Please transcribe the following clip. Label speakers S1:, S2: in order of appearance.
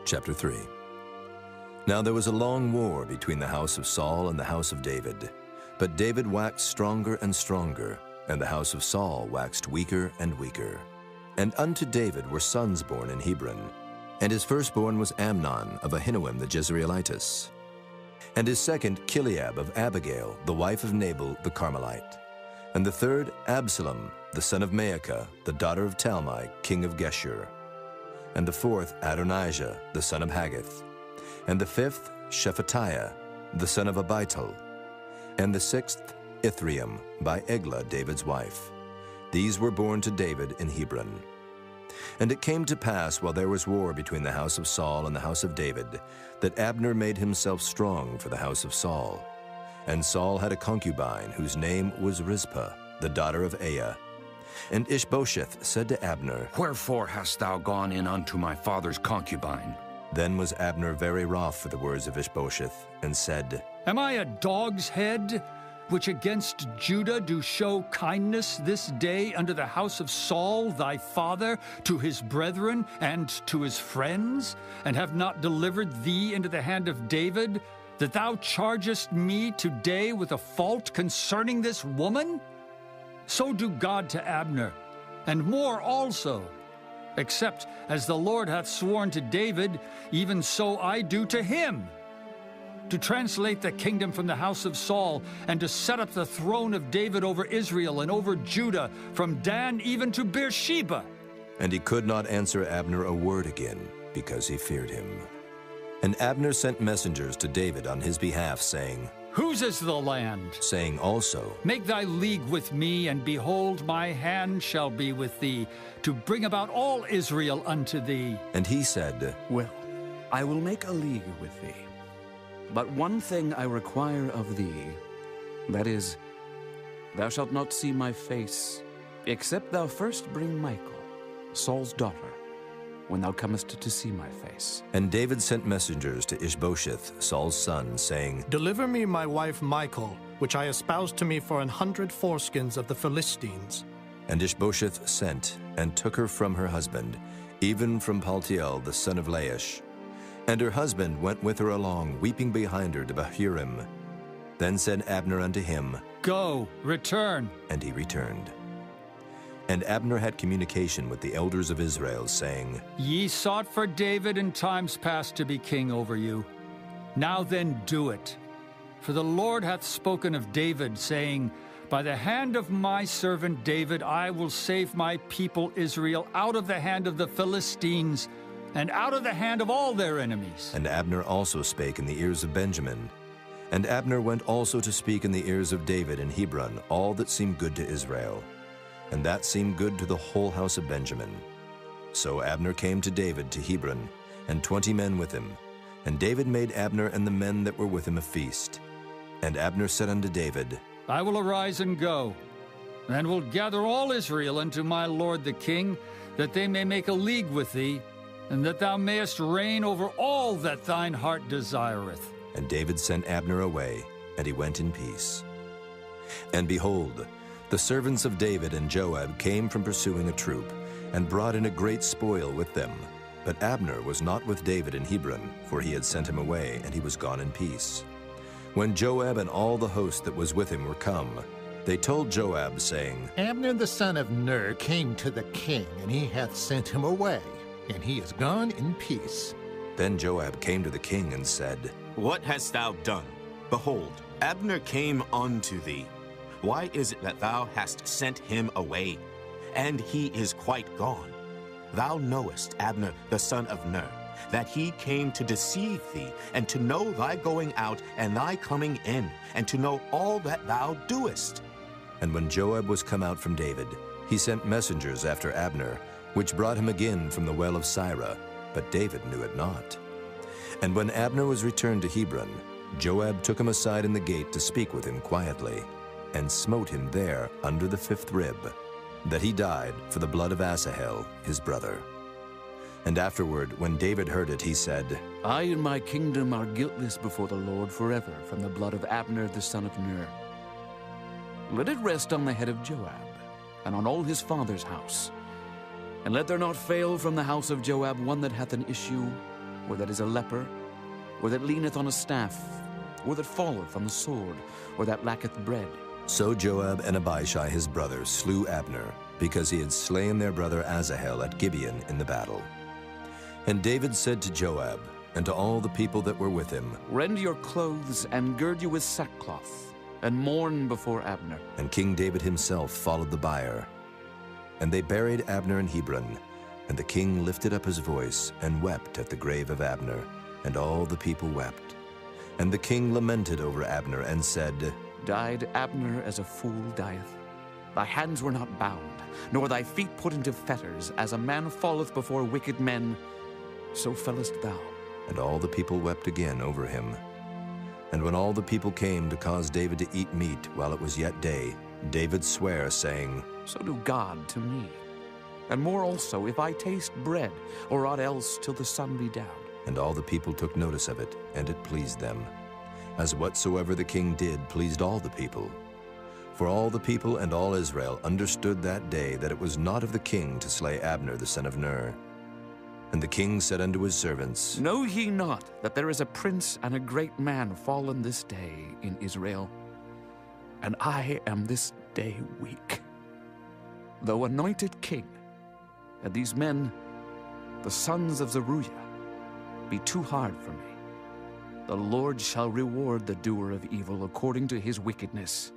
S1: Chapter 3. Now there was a long war between the house of Saul and the house of David. But David waxed stronger and stronger, and the house of Saul waxed weaker and weaker. And unto David were sons born in Hebron. And his firstborn was Amnon of Ahinoam the Jezreelitess. And his second Chileab of Abigail, the wife of Nabal the Carmelite. And the third Absalom, the son of Maacah, the daughter of Talmai, king of Geshur. And the fourth Adonijah, the son of Haggith. And the fifth Shephatiah, the son of Abital. And the sixth Ithream, by Eglah, David's wife. These were born to David in Hebron. And it came to pass, while there was war between the house of Saul and the house of David, that Abner made himself strong for the house of Saul. And Saul had a concubine, whose name was Rizpah, the daughter of Aiah. And Ishbosheth said to Abner,
S2: Wherefore hast thou gone in unto my father's concubine?
S1: Then was Abner very wroth for the words of Ishbosheth, and said,
S3: Am I a dog's head, which against Judah do show kindness this day unto the house of Saul thy father, to his brethren and to his friends, and have not delivered thee into the hand of David, that thou chargest me today with a fault concerning this woman? So do God to Abner, and more also. Except as the Lord hath sworn to David, even so I do to him, to translate the kingdom from the house of Saul, and to set up the throne of David over Israel and over Judah, from Dan even to Beersheba.
S1: And he could not answer Abner a word again, because he feared him. And Abner sent messengers to David on his behalf, saying,
S3: Whose is the land?
S1: Saying also,
S3: Make thy league with me, and behold, my hand shall be with thee, to bring about all Israel unto thee.
S1: And he said,
S4: Well, I will make a league with thee. But one thing I require of thee, that is, thou shalt not see my face, except thou first bring Michal, Saul's daughter, when thou comest to see my face.
S1: And David sent messengers to Ishbosheth, Saul's son, saying,
S5: Deliver me my wife Michal, which I espoused to me for 100 foreskins of the Philistines.
S1: And Ishbosheth sent, and took her from her husband, even from Paltiel the son of Laish. And her husband went with her along, weeping behind her to Bahurim. Then said Abner unto him,
S3: Go, return.
S1: And he returned. And Abner had communication with the elders of Israel, saying,
S3: Ye sought for David in times past to be king over you. Now then do it. For the Lord hath spoken of David, saying, By the hand of my servant David I will save my people Israel out of the hand of the Philistines, and out of the hand of all their enemies.
S1: And Abner also spake in the ears of Benjamin. And Abner went also to speak in the ears of David in Hebron all that seemed good to Israel. And that seemed good to the whole house of Benjamin. So Abner came to David to Hebron, and 20 men with him. And David made Abner and the men that were with him a feast. And Abner said unto David,
S3: I will arise and go, and will gather all Israel unto my lord the king, that they may make a league with thee, and that thou mayest reign over all that thine heart desireth.
S1: And David sent Abner away, and he went in peace. And behold, the servants of David and Joab came from pursuing a troop, and brought in a great spoil with them. But Abner was not with David in Hebron, for he had sent him away, and he was gone in peace. When Joab and all the host that was with him were come, they told Joab, saying,
S6: Abner the son of Ner came to the king, and he hath sent him away, and he is gone in peace.
S1: Then Joab came to the king and said,
S7: What hast thou done? Behold, Abner came unto thee. Why is it that thou hast sent him away? And he is quite gone. Thou knowest Abner the son of Ner, that he came to deceive thee, and to know thy going out and thy coming in, and to know all that thou doest.
S1: And when Joab was come out from David, he sent messengers after Abner, which brought him again from the well of Sirah, but David knew it not. And when Abner was returned to Hebron, Joab took him aside in the gate to speak with him quietly, and smote him there under the 5th rib, that he died for the blood of Asahel his brother. And afterward, when David heard it, he said,
S4: I and my kingdom are guiltless before the Lord forever from the blood of Abner the son of Ner. Let it rest on the head of Joab, and on all his father's house. And let there not fail from the house of Joab one that hath an issue, or that is a leper, or that leaneth on a staff, or that falleth on the sword, or that lacketh bread.
S1: So Joab and Abishai his brother slew Abner, because he had slain their brother Asahel at Gibeon in the battle. And David said to Joab, and to all the people that were with him,
S4: Rend your clothes, and gird you with sackcloth, and mourn before Abner.
S1: And King David himself followed the bier. And they buried Abner in Hebron, and the king lifted up his voice, and wept at the grave of Abner, and all the people wept. And the king lamented over Abner, and said,
S4: Died Abner as a fool dieth. Thy hands were not bound, nor thy feet put into fetters, as a man falleth before wicked men, so fellest thou.
S1: And all the people wept again over him. And when all the people came to cause David to eat meat while it was yet day, David sware, saying,
S4: So do God to me, and more also, if I taste bread, or aught else till the sun be down.
S1: And all the people took notice of it, and it pleased them, as whatsoever the king did pleased all the people. For all the people and all Israel understood that day that it was not of the king to slay Abner the son of Ner. And the king said unto his servants,
S4: Know ye not that there is a prince and a great man fallen this day in Israel? And I am this day weak. Though anointed king, and these men, the sons of Zeruiah, be too hard for me, the Lord shall reward the doer of evil according to his wickedness.